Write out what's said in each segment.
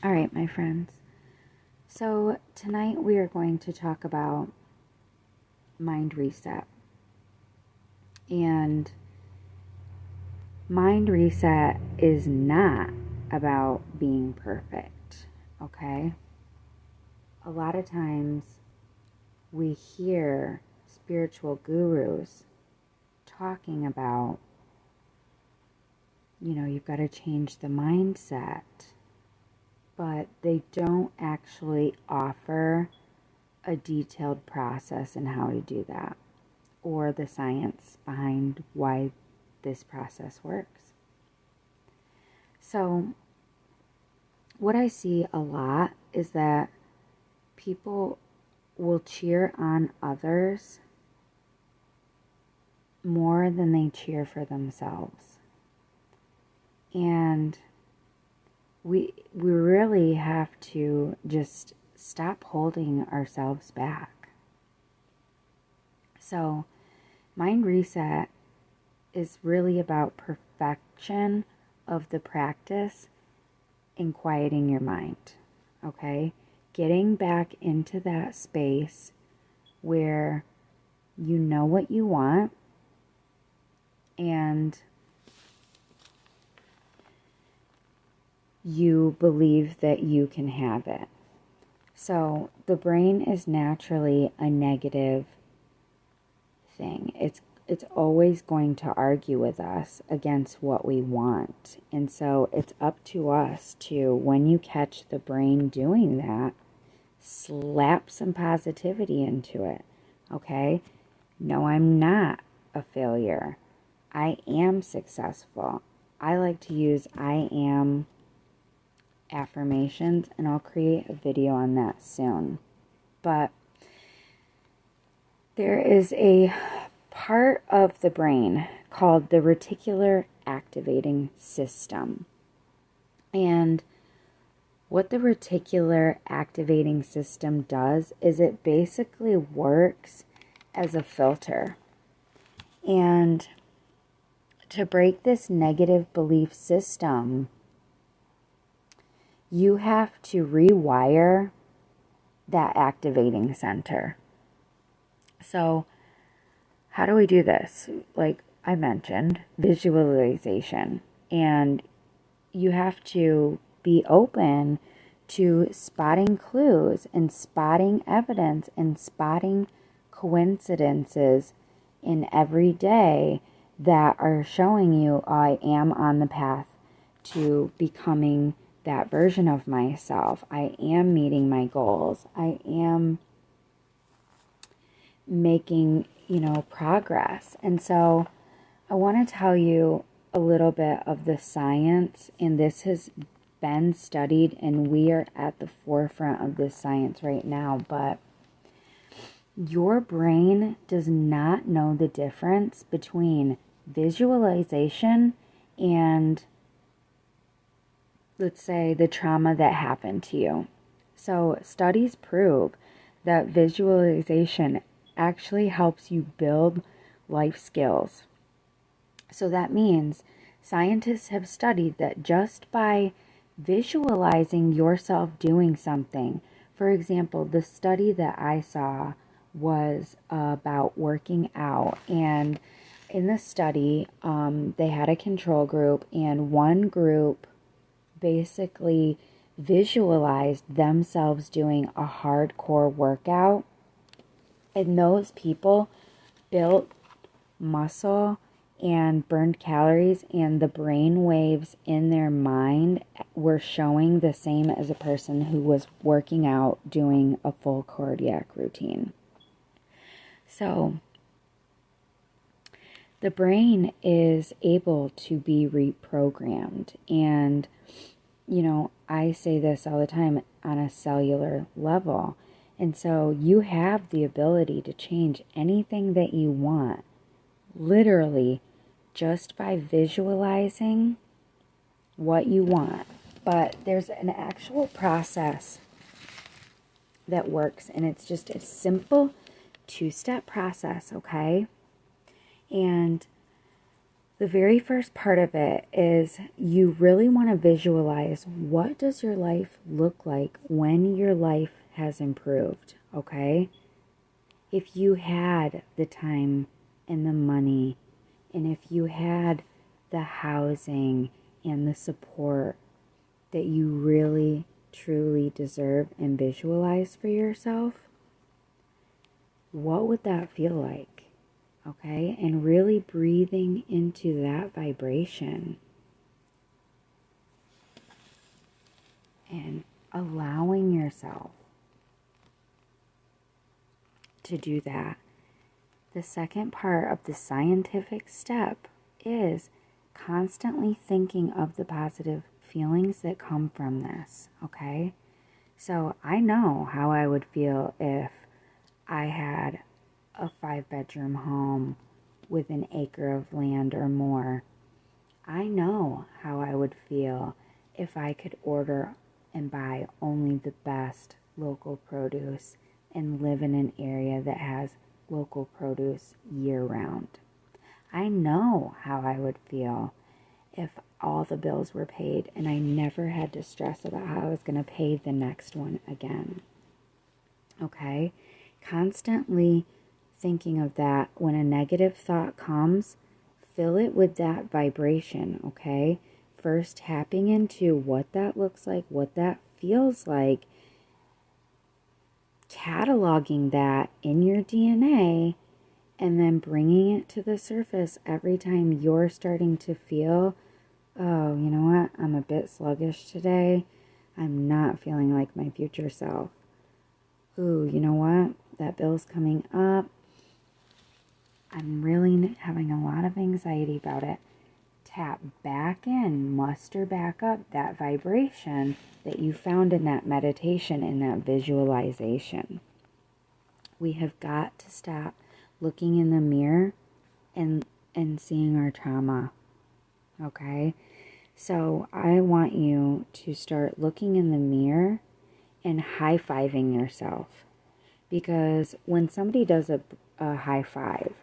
All right, my friends. So, tonight we are going to talk about mind reset. And mind reset is not about being perfect, okay? A lot of times we hear spiritual gurus talking about, you've got to change the mindset, but they don't actually offer a detailed process in how to do that or the science behind why this process works. So, what I see a lot is that people will cheer on others more than they cheer for themselves. And we really have to just stop holding ourselves back. So, mind reset is really about perfection of the practice and quieting your mind, okay? Getting back into that space where you know what you want and you believe that you can have it. So the brain is naturally a negative thing. It's always going to argue with us against what we want. And so it's up to us to, when you catch the brain doing that, slap some positivity into it. Okay? No, I'm not a failure. I am successful. I like to use I am affirmations, and I'll create a video on that soon. But there is a part of the brain called the reticular activating system. And what the reticular activating system does is it basically works as a filter. And to break this negative belief system, you have to rewire that activating center. So, how do we do this? Like I mentioned, visualization. And you have to be open to spotting clues and spotting evidence and spotting coincidences in every day that are showing you I am on the path to becoming that version of myself. I am meeting my goals. I am making, progress. And so I want to tell you a little bit of the science, and this has been studied, and we are at the forefront of this science right now, but your brain does not know the difference between visualization and, let's say, the trauma that happened to you. So studies prove that visualization actually helps you build life skills. So that means scientists have studied that just by visualizing yourself doing something, for example, the study that I saw was about working out. And in the study, they had a control group, and one group basically visualized themselves doing a hardcore workout. And those people built muscle and burned calories, and the brain waves in their mind were showing the same as a person who was working out doing a full cardiac routine. So the brain is able to be reprogrammed. And, I say this all the time on a cellular level. And so you have the ability to change anything that you want, literally, just by visualizing what you want. But there's an actual process that works, and it's just a simple 2-step process, okay? And The very first part of it is you really want to visualize what does your life look like when your life has improved, okay? If you had the time and the money, and if you had the housing and the support that you really, truly deserve and visualize for yourself, what would that feel like? Okay, and really breathing into that vibration and allowing yourself to do that. The second part of the scientific step is constantly thinking of the positive feelings that come from this, okay? So I know how I would feel if I had a 5-bedroom home with an acre of land or more. I know how I would feel if I could order and buy only the best local produce and live in an area that has local produce year round. I know how I would feel if all the bills were paid and I never had to stress about how I was going to pay the next one again. Okay? Constantly thinking of that. When a negative thought comes, fill it with that vibration, okay? First tapping into what that looks like, what that feels like, cataloging that in your DNA, and then bringing it to the surface every time you're starting to feel, oh, you know what, I'm a bit sluggish today. I'm not feeling like my future self. Ooh, you know what, that bill's coming up. I'm really having a lot of anxiety about it. Tap back in, muster back up that vibration that you found in that meditation, in that visualization. We have got to stop looking in the mirror and seeing our trauma, okay? So I want you to start looking in the mirror and high-fiving yourself. Because when somebody does a high five,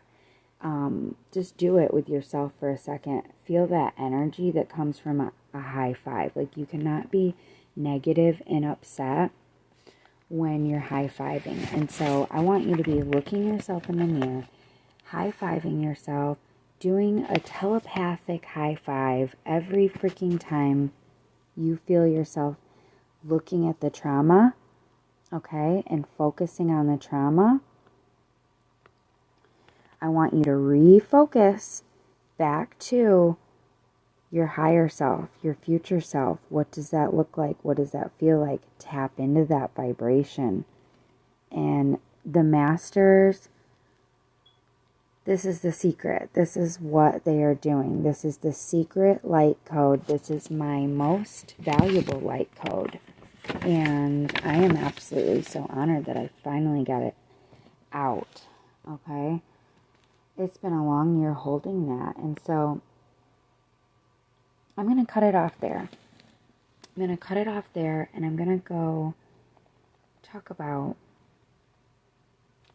just do it with yourself for a second. Feel that energy that comes from a high five. Like, you cannot be negative and upset when you're high-fiving. And so I want you to be looking yourself in the mirror, high-fiving yourself, doing a telepathic high five every freaking time you feel yourself looking at the trauma, okay, and focusing on the trauma. I want you to refocus back to your higher self, your future self. What does that look like? What does that feel like? Tap into that vibration. And the masters, this is the secret. This is what they are doing. This is the secret light code. This is my most valuable light code. And I am absolutely so honored that I finally got it out. Okay? It's been a long year holding that. And so I'm going to cut it off there. I'm going to cut it off there, and I'm going to go talk about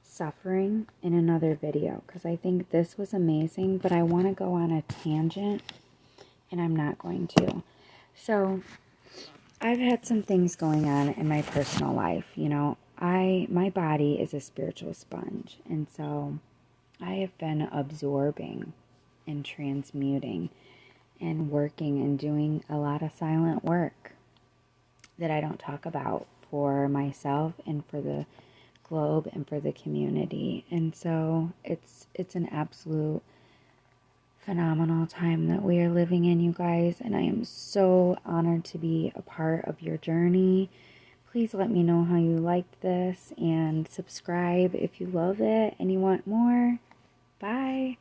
suffering in another video, because I think this was amazing, but I want to go on a tangent, and I'm not going to. So I've had some things going on in my personal life. You know, my body is a spiritual sponge, and so I have been absorbing and transmuting and working and doing a lot of silent work that I don't talk about for myself and for the globe and for the community. And so it's an absolute phenomenal time that we are living in, you guys, and I am so honored to be a part of your journey. Please let me know how you liked this, and subscribe if you love it and you want more. Bye.